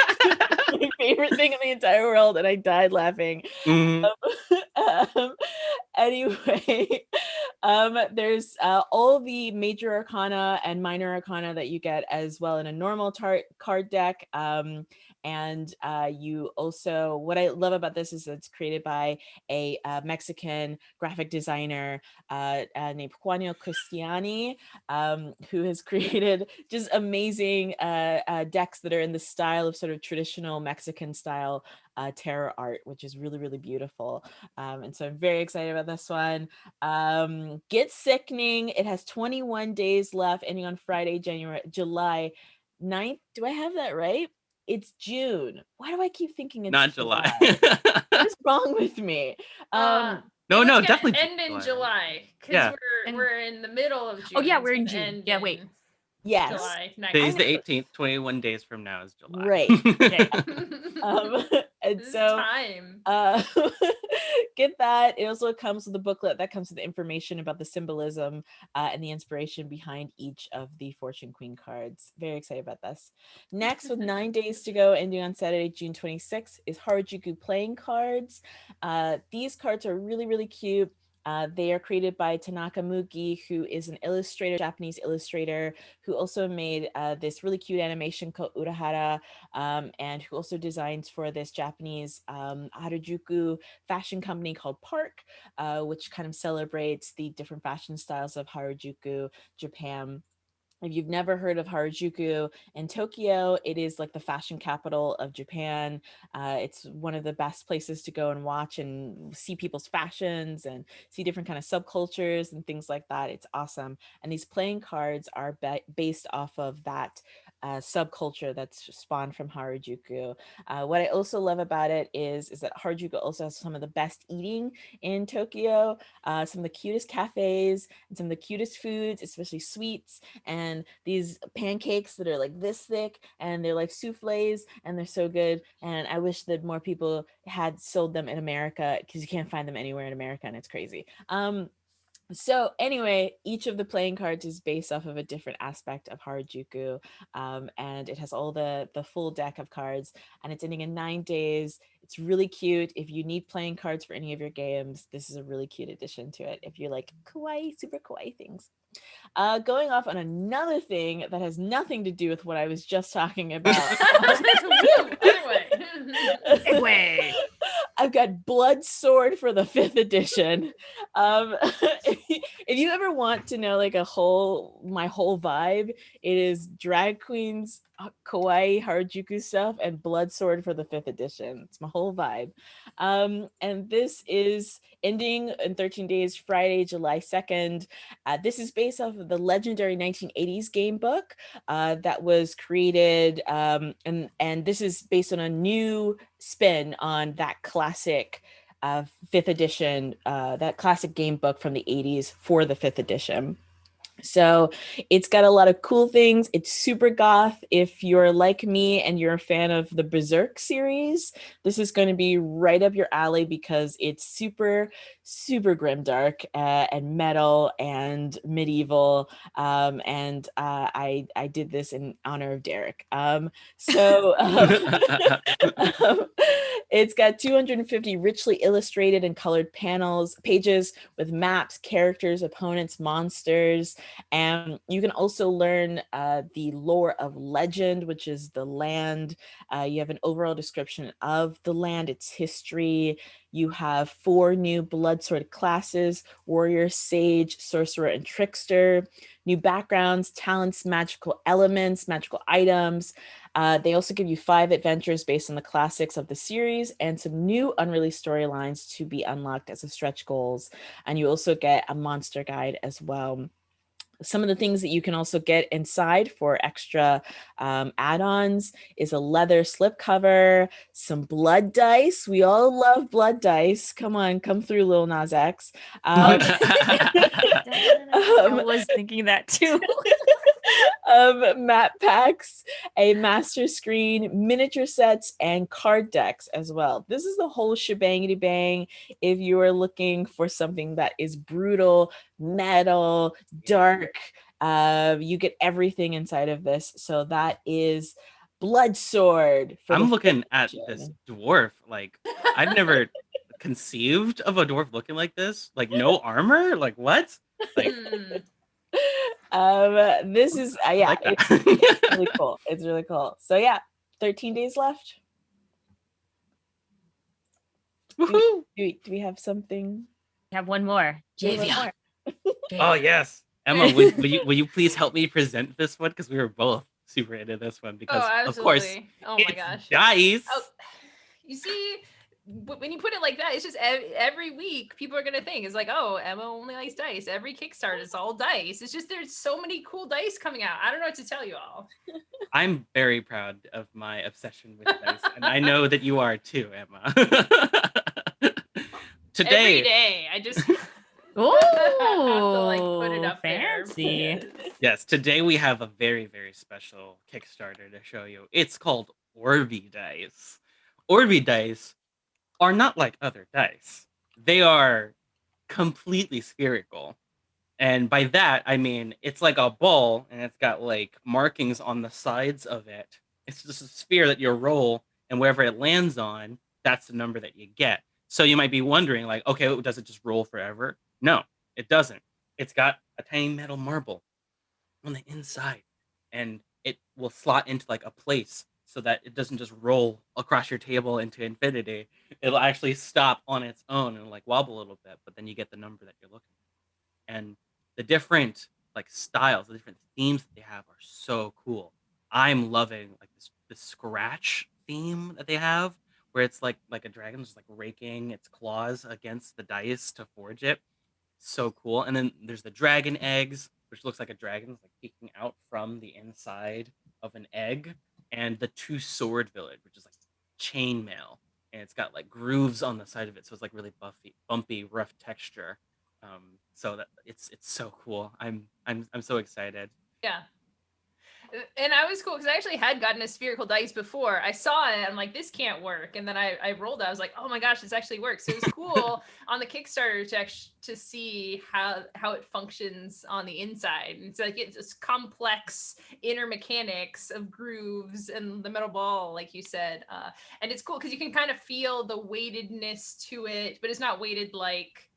my favorite thing in the entire world, and I died laughing. Anyway, there's all the major arcana and minor arcana that you get as well in a normal card deck. And you also, what I love about this is that it's created by a Mexican graphic designer named Juanio Cristiani, who has created just amazing decks that are in the style of sort of traditional Mexican style tarot art, which is really, really beautiful. And so I'm very excited about this one. Get Sickening. It has 21 days left, ending on Friday, July 9th. Do I have that right? It's June. Why do I keep thinking it's not July? What is wrong with me? No, definitely end in July, because we're in the middle of June. Oh yeah, we're in June. Yeah, wait. Yes. July 9th. Today's the 18th. 21 days from now is July. Right. And this so time. Get that. It also comes with a booklet that comes with information about the symbolism and the inspiration behind each of the Fortune Queen cards. Very excited about this. Next, with 9 days to go, ending on Saturday, June 26th, is Harajuku playing cards. These cards are really, really cute. They are created by Tanaka Mugi, who is an illustrator, Japanese illustrator, who also made this really cute animation called Urahara, and who also designs for this Japanese Harajuku fashion company called Park, which kind of celebrates the different fashion styles of Harajuku, Japan. If you've never heard of Harajuku in Tokyo, it is like the fashion capital of Japan. It's one of the best places to go and watch and see people's fashions and see different kind of subcultures and things like that. It's awesome. And these playing cards are based off of that subculture that's spawned from Harajuku. What I also love about it is that Harajuku also has some of the best eating in Tokyo, some of the cutest cafes and some of the cutest foods, especially sweets, and these pancakes that are like this thick, and they're like souffles, and they're so good. And I wish that more people had sold them in America, because you can't find them anywhere in America, and it's crazy. So anyway, each of the playing cards is based off of a different aspect of Harajuku, and it has all the full deck of cards, and it's ending in 9 days. It's really cute. If you need playing cards for any of your games, this is a really cute addition to it. If you like kawaii, super kawaii things. Going off on another thing that has nothing to do with what I was just talking about. Anyway. I've got Blood Sword for the 5th edition. If you ever want to know like my whole vibe, it is drag queens, kawaii Harajuku stuff, and Blood Sword for the 5th edition. It's my whole vibe. And this is ending in 13 days, Friday, July 2nd. This is based off of the legendary 1980s game book that was created, and this is based on a new spin on that classic 5th edition, that classic game book from the 80s for the 5th edition. So it's got a lot of cool things. It's super goth. If you're like me and you're a fan of the Berserk series, this is going to be right up your alley, because it's super, super grimdark and metal and medieval. And I did this in honor of Derek. It's got 250 richly illustrated and colored pages with maps, characters, opponents, monsters. And you can also learn the lore of legend, which is the land. You have an overall description of the land, its history. You have 4 new Bloodsword classes: warrior, sage, sorcerer, and trickster. New backgrounds, talents, magical elements, magical items. They also give you 5 adventures based on the classics of the series and some new unreleased storylines to be unlocked as a stretch goals. And you also get a monster guide as well. Some of the things that you can also get inside for extra add-ons is a leather slipcover, some blood dice. We all love blood dice. Come on, come through, Lil Nas X. I was thinking that too. Map packs, a master screen, miniature sets, and card decks as well. This is the whole shebangity bang. If you are looking for something that is brutal, metal, dark, you get everything inside of this. So that is Blood Sword. I'm looking at this dwarf. Like, I've never conceived of a dwarf looking like this. Like, no armor. Like, what? Like. This is yeah, like it's really cool. It's really cool. So yeah, 13 days left. Woohoo! Do we have something? We have one more. Javion. Oh yes, Emma, will you please help me present this one, because we were both super into this one, because of course oh my gosh, dice. Oh, you see, when you put it like that, it's just every week people are gonna think it's like, oh, Emma only likes dice. Every Kickstarter is all dice. It's just there's so many cool dice coming out. I don't know what to tell you all. I'm very proud of my obsession with dice, and I know that you are too, Emma. Today, every day, I just Oh, have to like put it up fancy. there. yes, today we have a very, very special Kickstarter to show you. It's called Orby Dice. Orby Dice are not like other dice. They are completely spherical. And by that, I mean, it's like a ball and it's got like markings on the sides of it. It's just a sphere that you roll, and wherever it lands on, that's the number that you get. So you might be wondering, like, okay, does it just roll forever? No, it doesn't. It's got a tiny metal marble on the inside, and it will slot into like a place so that it doesn't just roll across your table into infinity. It'll actually stop on its own and like wobble a little bit, but then you get the number that you're looking for. And the different like styles, the different themes that they have are so cool. I'm loving like this scratch theme that they have, where it's like a dragon just like raking its claws against the dice to forge it. So cool. And then there's the dragon eggs, which looks like a dragon is like peeking out from the inside of an egg, and the two sword village, which is like chainmail, and it's got like grooves on the side of it, so it's like really bumpy, rough texture. So that it's so cool. I'm so excited. Yeah. And I was cool because I actually had gotten a spherical dice before. I saw it, I'm like, this can't work. And then I rolled it. I was like, oh my gosh, this actually works. So it was cool on the Kickstarter to see how it functions on the inside. And it's like it's this complex inner mechanics of grooves and the metal ball, like you said. And it's cool because you can kind of feel the weightedness to it, but it's not weighted like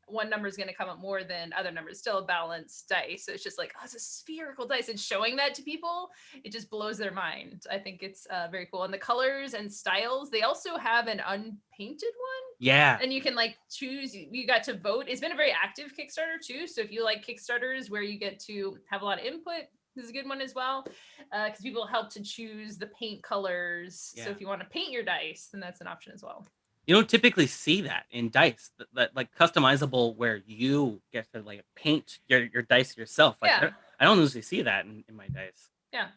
one number is going to come up more than other numbers. Still a balanced dice. So it's just like, oh, it's a spherical dice. And showing that to people, it just blows their mind. I think it's very cool. And the colors and styles, they also have an unpainted one. Yeah. And you can like choose, you got to vote. It's been a very active Kickstarter too. So if you like Kickstarters where you get to have a lot of input, this is a good one as well. Because people help to choose the paint colors. Yeah. So if you want to paint your dice, then that's an option as well. You don't typically see that in dice, that like customizable where you get to like paint your dice yourself. Like, Yeah. I don't usually see that in my dice. Yeah.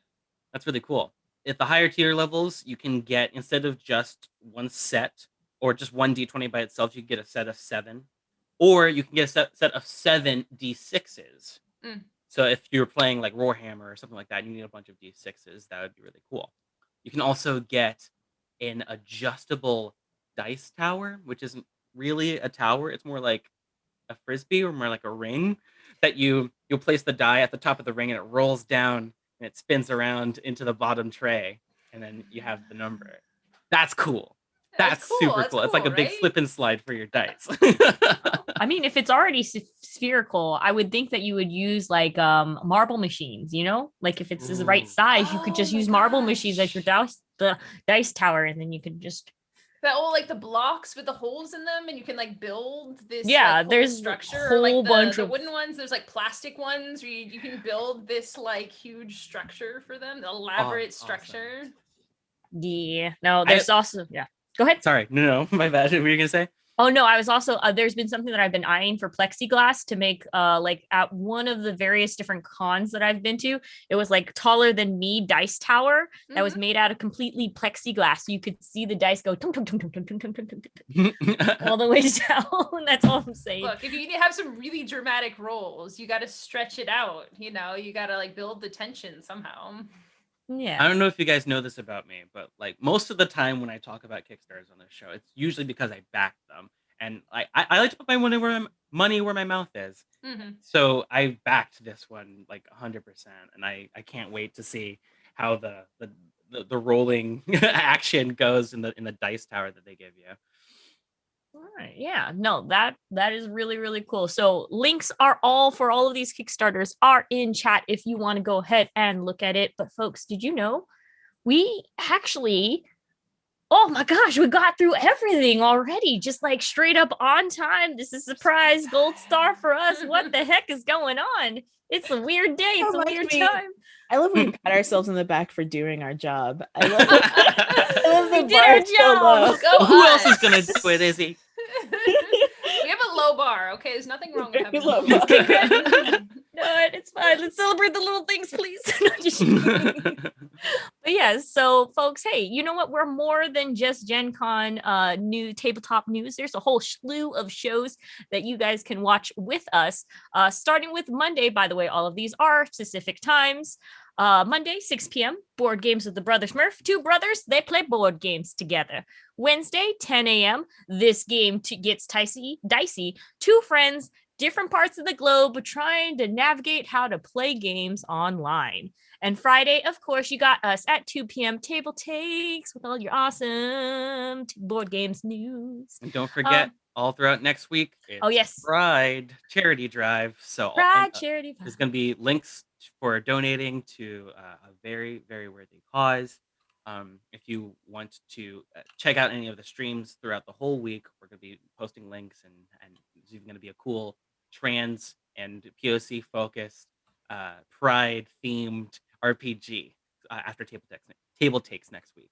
That's really cool. At the higher tier levels, you can get, instead of just one set or just one D20 by itself, you can get a set of 7. Or you can get a set of 7 D6s. Mm. So if you're playing like Warhammer or something like that, and you need a bunch of D6s, that would be really cool. You can also get an adjustable dice tower, which isn't really a tower. It's more like a frisbee or more like a ring that you'll place the die at the top of the ring, and it rolls down and it spins around into the bottom tray, and then you have the number. That's cool. That's cool. super That's cool. It's like a big right? slip and slide for your dice. I mean, if it's already spherical, I would think that you would use like marble machines, you know? Like if it's the right Ooh. size, you could just Oh my use marble machines as your gosh. the dice tower, and then you could just That all like the blocks with the holes in them, and you can like build this like, there's structure. a whole Or, like bunch the of wooden ones. There's like plastic ones where you can build this like huge structure for them, elaborate awesome. structure. yeah. No, there's also Go ahead. Sorry, no, my bad. What were you gonna say? Oh no, I was also there's been something that I've been eyeing for plexiglass to make like at one of the various different cons that I've been to. It was like taller than me dice tower that was made out of completely plexiglass. So you could see the dice go tung, tung, tung, tung, tung, tung, tung, tung, tung, tung, all the way down. That's all I'm saying. Look, if you need to have some really dramatic rolls, you got to stretch it out. You know, you got to like build the tension somehow. Yeah. I don't know if you guys know this about me, but like most of the time when I talk about Kickstarters on this show, it's usually because I backed them, and I like to put my money where my mouth is. So I backed this one like 100%, and I can't wait to see how the rolling action goes in the dice tower that they give you. All right. Yeah. No, that is really, really cool. So links are all for all of these Kickstarters are in chat if you want to go ahead and look at it. But folks, did you know we actually, oh my gosh, we got through everything already, just like straight up on time. This is a surprise gold star for us. What the heck is going on? It's a weird day. It's a weird time. I love when we pat ourselves on the back for doing our job. I love, I love We the did our bar so low. Go Who else us. is gonna do it, Izzy? We have a low bar, okay? There's nothing wrong with Very having a low low bar. bar. No, it's fine. Let's celebrate the little things, please. No, just kidding. But yeah, so folks, hey, you know what? We're more than just Gen Con new tabletop news. There's a whole slew of shows that you guys can watch with us. Starting with Monday, by the way, all of these are specific times. Monday, 6 p.m., board games with the Brother Smurf. Two brothers, they play board games together. Wednesday, 10 a.m., this game gets dicey. Two friends, different parts of the globe, trying to navigate how to play games online. And Friday, of course, you got us at 2 p.m. TableTakes with all your awesome board games news. And don't forget, all throughout next week, it's yes, Pride Charity Drive. So Pride Charity. there's going to be links for donating to a very, very worthy cause. If you want to check out any of the streams throughout the whole week, we're going to be posting links, and there's even going to be a cool trans and POC focused Pride themed RPG after TableTakes next week.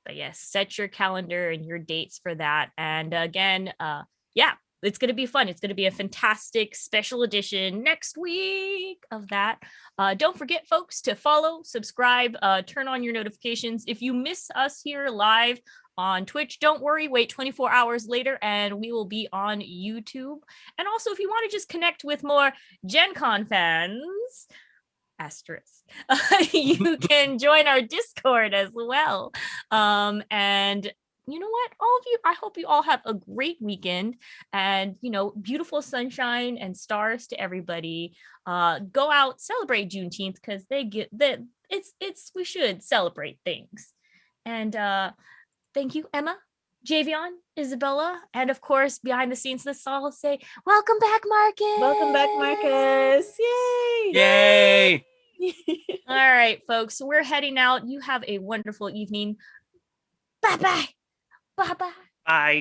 But yes, set your calendar and your dates for that. And again, it's going to be fun. It's going to be a fantastic special edition next week of that. Don't forget, folks, to follow, subscribe, turn on your notifications. If you miss us here live on Twitch, don't worry, wait 24 hours later and we will be on YouTube. And also, if you want to just connect with more Gen Con fans, asterisk, you can join our Discord as well. And you know what, all of you, I hope you all have a great weekend, and beautiful sunshine and stars to everybody. Go out, celebrate Juneteenth, because we should celebrate things. And thank you, Emma, Javion, Isabella, and of course, behind the scenes, let's all say, welcome back, Marcus. Welcome back, Marcus. Yay! Yay! All right, folks, we're heading out. You have a wonderful evening. Bye-bye. Bye-bye. Bye.